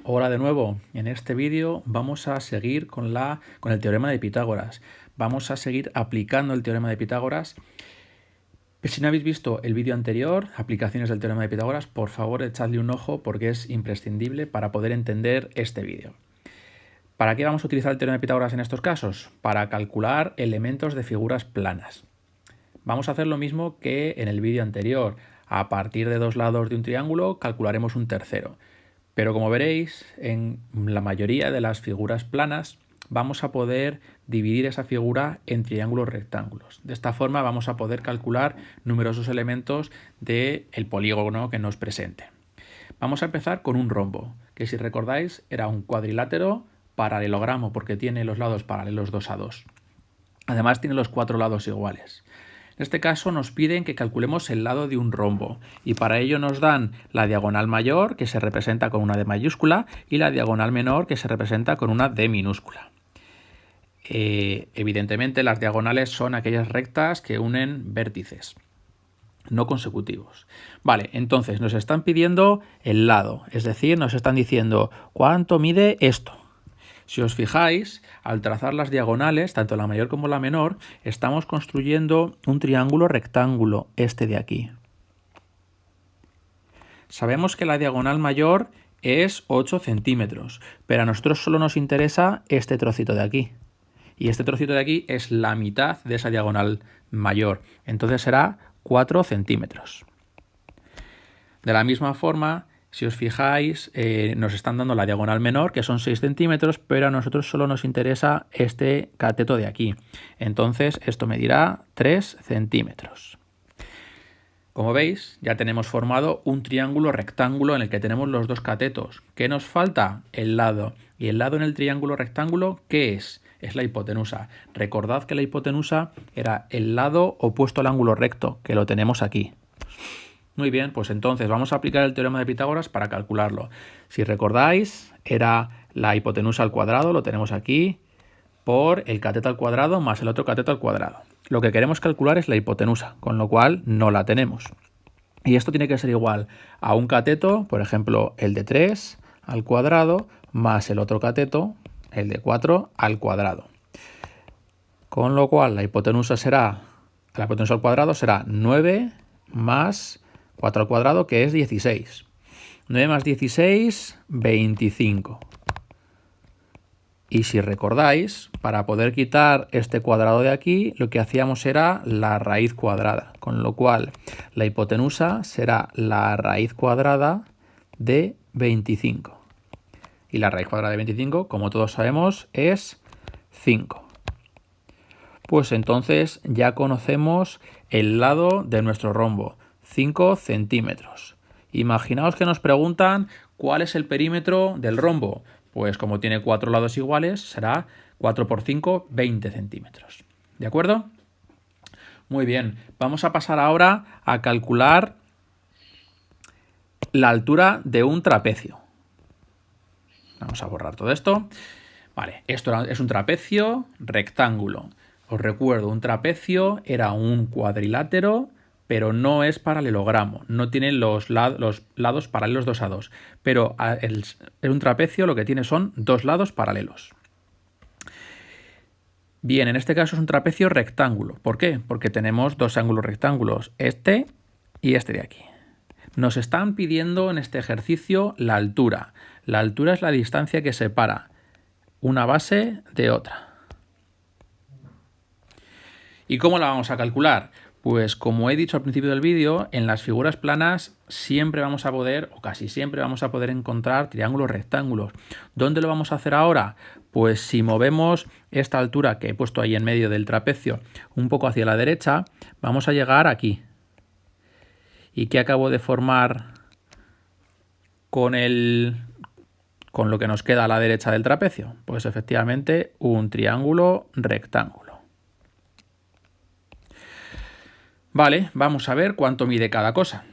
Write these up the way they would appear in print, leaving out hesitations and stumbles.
Hola de nuevo, en este vídeo vamos a seguir con el teorema de Pitágoras. Vamos a seguir aplicando el teorema de Pitágoras. Si no habéis visto el vídeo anterior, aplicaciones del teorema de Pitágoras, por favor echadle un ojo porque es imprescindible para poder entender este vídeo. ¿Para qué vamos a utilizar el teorema de Pitágoras en estos casos? Para calcular elementos de figuras planas. Vamos a hacer lo mismo que en el vídeo anterior. A partir de dos lados de un triángulo calcularemos un tercero. Pero como veréis, en la mayoría de las figuras planas vamos a poder dividir esa figura en triángulos rectángulos. De esta forma vamos a poder calcular numerosos elementos del polígono que nos presente. Vamos a empezar con un rombo, que si recordáis era un cuadrilátero paralelogramo porque tiene los lados paralelos 2 a 2. Además tiene los cuatro lados iguales. En este caso nos piden que calculemos el lado de un rombo y para ello nos dan la diagonal mayor, que se representa con una D mayúscula, y la diagonal menor, que se representa con una D minúscula. Evidentemente las diagonales son aquellas rectas que unen vértices no consecutivos. Vale, entonces nos están pidiendo el lado, es decir, nos están diciendo cuánto mide esto. Si os fijáis, al trazar las diagonales, tanto la mayor como la menor, estamos construyendo un triángulo rectángulo, este de aquí. Sabemos que la diagonal mayor es 8 centímetros, pero a nosotros solo nos interesa este trocito de aquí. Y este trocito de aquí es la mitad de esa diagonal mayor, entonces será 4 centímetros. De la misma forma, si os fijáis, nos están dando la diagonal menor, que son 6 centímetros, pero a nosotros solo nos interesa este cateto de aquí. Entonces, esto medirá 3 centímetros. Como veis, ya tenemos formado un triángulo rectángulo en el que tenemos los dos catetos. ¿Qué nos falta? El lado. ¿Y el lado en el triángulo rectángulo qué es? Es la hipotenusa. Recordad que la hipotenusa era el lado opuesto al ángulo recto, que lo tenemos aquí. Muy bien, pues entonces vamos a aplicar el teorema de Pitágoras para calcularlo. Si recordáis, era la hipotenusa al cuadrado, lo tenemos aquí, por el cateto al cuadrado más el otro cateto al cuadrado. Lo que queremos calcular es la hipotenusa, con lo cual no la tenemos. Y esto tiene que ser igual a un cateto, por ejemplo, el de 3 al cuadrado, más el otro cateto, el de 4 al cuadrado. Con lo cual la hipotenusa al cuadrado será 9 más 4 al cuadrado, que es 16. 9 más 16, 25. Y si recordáis, para poder quitar este cuadrado de aquí, lo que hacíamos era la raíz cuadrada. Con lo cual, la hipotenusa será la raíz cuadrada de 25. Y la raíz cuadrada de 25, como todos sabemos, es 5. Pues entonces ya conocemos el lado de nuestro rombo, 5 centímetros. Imaginaos que nos preguntan cuál es el perímetro del rombo. Pues como tiene 4 lados iguales, será 4 por 5, 20 centímetros. ¿De acuerdo? Muy bien, vamos a pasar ahora a calcular la altura de un trapecio. Vamos a borrar todo esto. Vale, esto es un trapecio rectángulo. Os recuerdo, un trapecio era un cuadrilátero, pero no es paralelogramo, no tiene los lados paralelos 2 a 2. Pero un trapecio lo que tiene son dos lados paralelos. Bien, en este caso es un trapecio rectángulo. ¿Por qué? Porque tenemos dos ángulos rectángulos, este y este de aquí. Nos están pidiendo en este ejercicio la altura. La altura es la distancia que separa una base de otra. ¿Y cómo la vamos a calcular? Pues como he dicho al principio del vídeo, en las figuras planas siempre vamos a poder, o casi siempre vamos a poder encontrar triángulos rectángulos. ¿Dónde lo vamos a hacer ahora? Pues si movemos esta altura que he puesto ahí en medio del trapecio un poco hacia la derecha, vamos a llegar aquí. ¿Y qué acabo de formar con lo que nos queda a la derecha del trapecio? Pues efectivamente un triángulo rectángulo. Vale, vamos a ver cuánto mide cada cosa.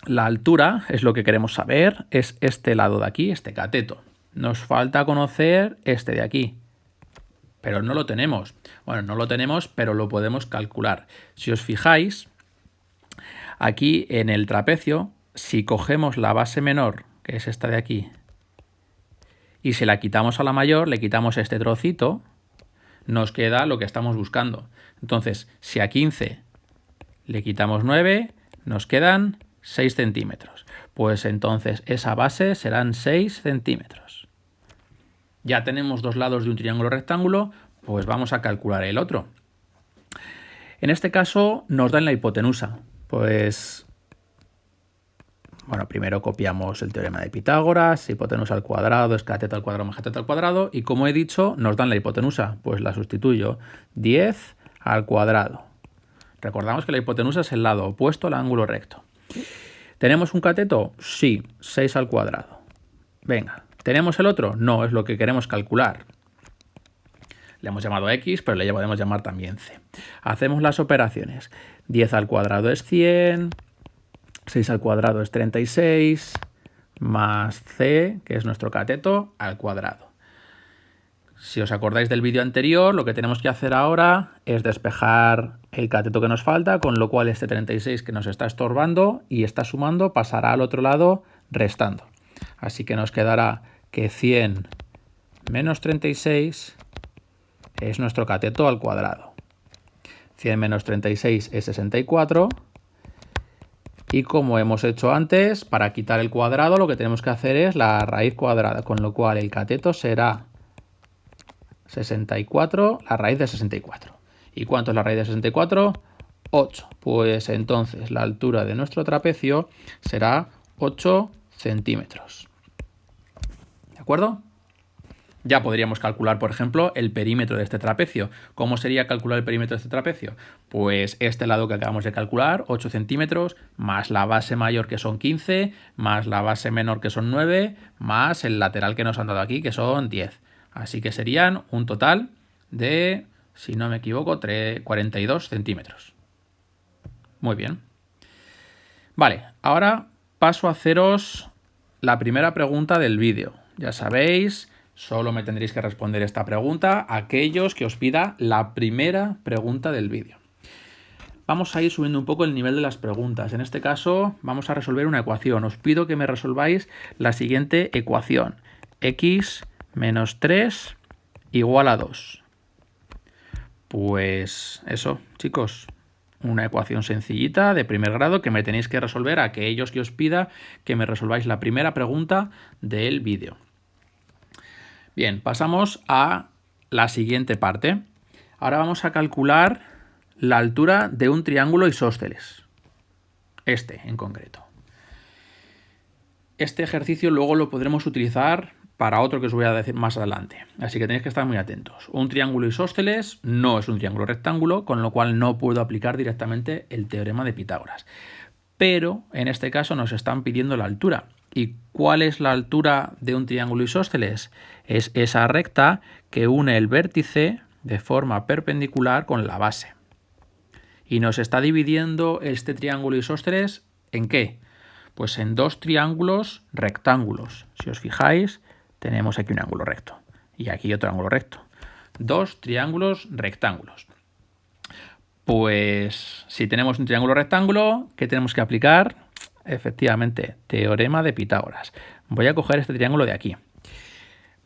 La altura es lo que queremos saber, es este lado de aquí, este cateto. Nos falta conocer este de aquí, pero no lo tenemos. Bueno, no lo tenemos, pero lo podemos calcular. Si os fijáis, aquí en el trapecio, si cogemos la base menor, que es esta de aquí, y si la quitamos a la mayor, le quitamos este trocito, nos queda lo que estamos buscando. Entonces, si a 15 le quitamos 9, nos quedan 6 centímetros. Pues entonces esa base serán 6 centímetros. Ya tenemos dos lados de un triángulo rectángulo, pues vamos a calcular el otro. En este caso nos dan la hipotenusa. Pues, bueno, primero copiamos el teorema de Pitágoras, hipotenusa al cuadrado es cateto al cuadrado más cateto al cuadrado, y como he dicho, nos dan la hipotenusa. Pues la sustituyo, 10 al cuadrado. Recordamos que la hipotenusa es el lado opuesto al ángulo recto. ¿Tenemos un cateto? Sí, 6 al cuadrado. Venga, ¿tenemos el otro? No, es lo que queremos calcular. Le hemos llamado X, pero le podemos llamar también C. Hacemos las operaciones. 10 al cuadrado es 100, 6 al cuadrado es 36, más C, que es nuestro cateto, al cuadrado. Si os acordáis del vídeo anterior, lo que tenemos que hacer ahora es despejar el cateto que nos falta, con lo cual este 36 que nos está estorbando y está sumando pasará al otro lado restando. Así que nos quedará que 100 menos 36 es nuestro cateto al cuadrado. 100 menos 36 es 64. Y como hemos hecho antes, para quitar el cuadrado lo que tenemos que hacer es la raíz cuadrada, con lo cual el cateto será 64, la raíz de 64. ¿Y cuánto es la raíz de 64? 8. Pues entonces la altura de nuestro trapecio será 8 centímetros. ¿De acuerdo? Ya podríamos calcular, por ejemplo, el perímetro de este trapecio. ¿Cómo sería calcular el perímetro de este trapecio? Pues este lado que acabamos de calcular, 8 centímetros, más la base mayor que son 15, más la base menor que son 9, más el lateral que nos han dado aquí que son 10. Así que serían un total de, si no me equivoco, 42 centímetros. Muy bien. Vale, ahora paso a haceros la primera pregunta del vídeo. Ya sabéis, solo me tendréis que responder esta pregunta aquellos que os pida la primera pregunta del vídeo. Vamos a ir subiendo un poco el nivel de las preguntas. En este caso vamos a resolver una ecuación. Os pido que me resolváis la siguiente ecuación. X menos 3 igual a 2. Pues eso, chicos, una ecuación sencillita de primer grado que me tenéis que resolver a aquellos que os pida que me resolváis la primera pregunta del vídeo. Bien, pasamos a la siguiente parte. Ahora vamos a calcular la altura de un triángulo isósceles. Este en concreto. Este ejercicio luego lo podremos utilizar para otro que os voy a decir más adelante. Así que tenéis que estar muy atentos. Un triángulo isósceles no es un triángulo rectángulo, con lo cual no puedo aplicar directamente el teorema de Pitágoras. Pero en este caso nos están pidiendo la altura. ¿Y cuál es la altura de un triángulo isósceles? Es esa recta que une el vértice de forma perpendicular con la base. Y nos está dividiendo este triángulo isósceles ¿en qué? Pues en dos triángulos rectángulos. Si os fijáis, tenemos aquí un ángulo recto y aquí otro ángulo recto. Dos triángulos rectángulos. Pues si tenemos un triángulo rectángulo, ¿qué tenemos que aplicar? Efectivamente, teorema de Pitágoras. Voy a coger este triángulo de aquí.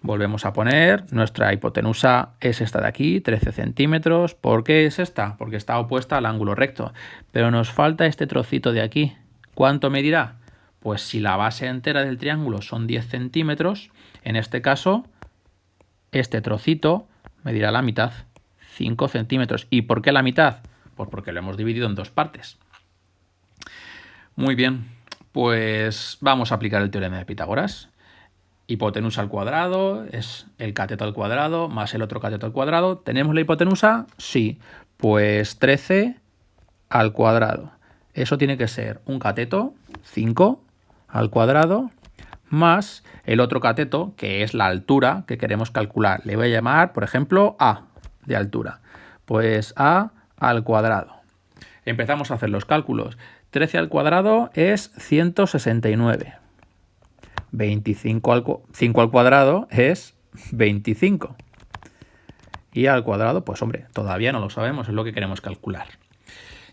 Volvemos a poner, nuestra hipotenusa es esta de aquí, 13 centímetros. ¿Por qué es esta? Porque está opuesta al ángulo recto. Pero nos falta este trocito de aquí. ¿Cuánto medirá? Pues si la base entera del triángulo son 10 centímetros, en este caso, este trocito medirá la mitad, 5 centímetros. ¿Y por qué la mitad? Pues porque lo hemos dividido en dos partes. Muy bien, pues vamos a aplicar el teorema de Pitágoras. Hipotenusa al cuadrado es el cateto al cuadrado más el otro cateto al cuadrado. ¿Tenemos la hipotenusa? Sí. Pues 13 al cuadrado. Eso tiene que ser un cateto, 5 al cuadrado, más el otro cateto, que es la altura que queremos calcular. Le voy a llamar, por ejemplo, A de altura. Pues A al cuadrado. Empezamos a hacer los cálculos. 13 al cuadrado es 169. 5 al cuadrado es 25. Y al cuadrado, pues hombre, todavía no lo sabemos, es lo que queremos calcular.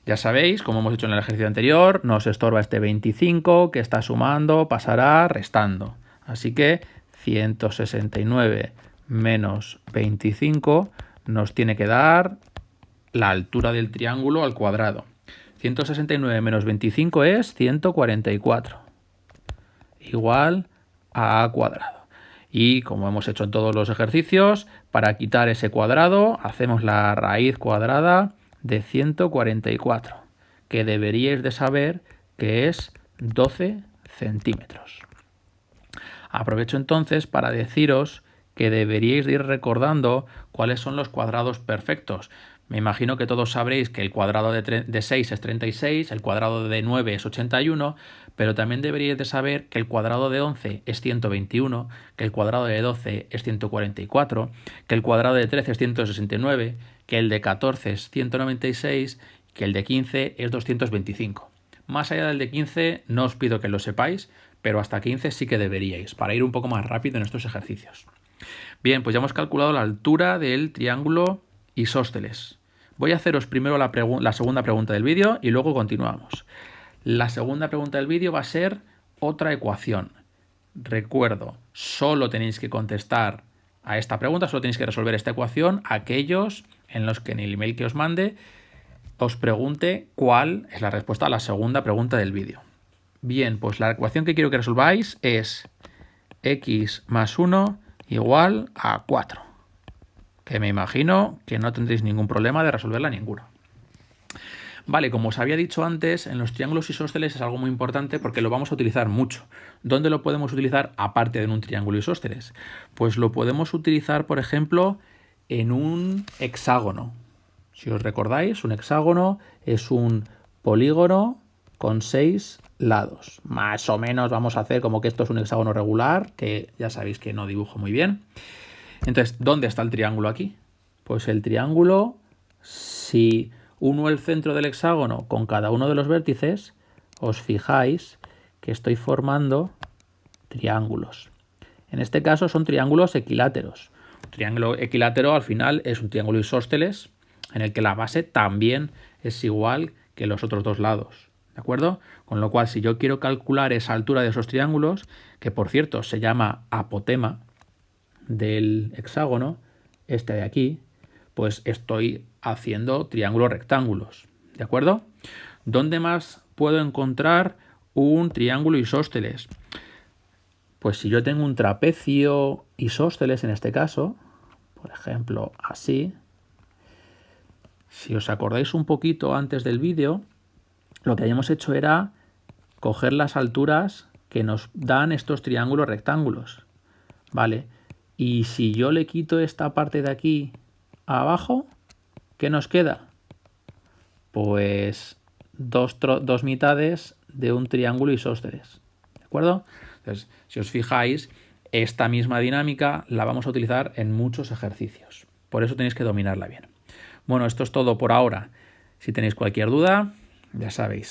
Ya sabéis, como hemos hecho en el ejercicio anterior, nos estorba este 25 que está sumando, pasará restando. Así que 169 menos 25 nos tiene que dar la altura del triángulo al cuadrado. 169 menos 25 es 144, igual a a cuadrado. Y como hemos hecho en todos los ejercicios, para quitar ese cuadrado hacemos la raíz cuadrada de 144, que deberíais de saber que es 12 centímetros. Aprovecho entonces para deciros que deberíais de ir recordando cuáles son los cuadrados perfectos. Me imagino que todos sabréis que el cuadrado de 6 es 36, el cuadrado de 9 es 81, pero también deberíais de saber que el cuadrado de 11 es 121, que el cuadrado de 12 es 144, que el cuadrado de 13 es 169, que el de 14 es 196, que el de 15 es 225. Más allá del de 15 no os pido que lo sepáis, pero hasta 15 sí que deberíais, para ir un poco más rápido en estos ejercicios. Bien, pues ya hemos calculado la altura del triángulo isósceles. Voy a haceros primero la segunda pregunta del vídeo y luego continuamos. La segunda pregunta del vídeo va a ser otra ecuación. Recuerdo, solo tenéis que contestar a esta pregunta, solo tenéis que resolver esta ecuación aquellos en los que en el email que os mande os pregunte cuál es la respuesta a la segunda pregunta del vídeo. Bien, pues la ecuación que quiero que resolváis es x más 1 igual a 4. Que me imagino que no tendréis ningún problema de resolverla ninguno. Vale, como os había dicho antes, en los triángulos isósceles es algo muy importante porque lo vamos a utilizar mucho. ¿Dónde lo podemos utilizar aparte de en un triángulo isósceles? Pues lo podemos utilizar, por ejemplo, en un hexágono. Si os recordáis, un hexágono es un polígono con 6 lados. Más o menos vamos a hacer como que esto es un hexágono regular, que ya sabéis que no dibujo muy bien. Entonces, ¿dónde está el triángulo aquí? Pues el triángulo, si uno el centro del hexágono con cada uno de los vértices, os fijáis que estoy formando triángulos. En este caso son triángulos equiláteros. Un triángulo equilátero al final es un triángulo isósceles en el que la base también es igual que los otros dos lados. ¿De acuerdo? Con lo cual, si yo quiero calcular esa altura de esos triángulos, que por cierto se llama apotema del hexágono, este de aquí, pues estoy haciendo triángulos rectángulos. ¿De acuerdo? ¿Dónde más puedo encontrar un triángulo isósceles? Pues si yo tengo un trapecio isósceles en este caso, por ejemplo, así, si os acordáis un poquito antes del vídeo, lo que habíamos hecho era coger las alturas que nos dan estos triángulos rectángulos. ¿Vale? Y si yo le quito esta parte de aquí a abajo, ¿qué nos queda? Pues dos mitades de un triángulo isósceles. ¿De acuerdo? Entonces, si os fijáis, esta misma dinámica la vamos a utilizar en muchos ejercicios. Por eso tenéis que dominarla bien. Bueno, esto es todo por ahora. Si tenéis cualquier duda, ya sabéis,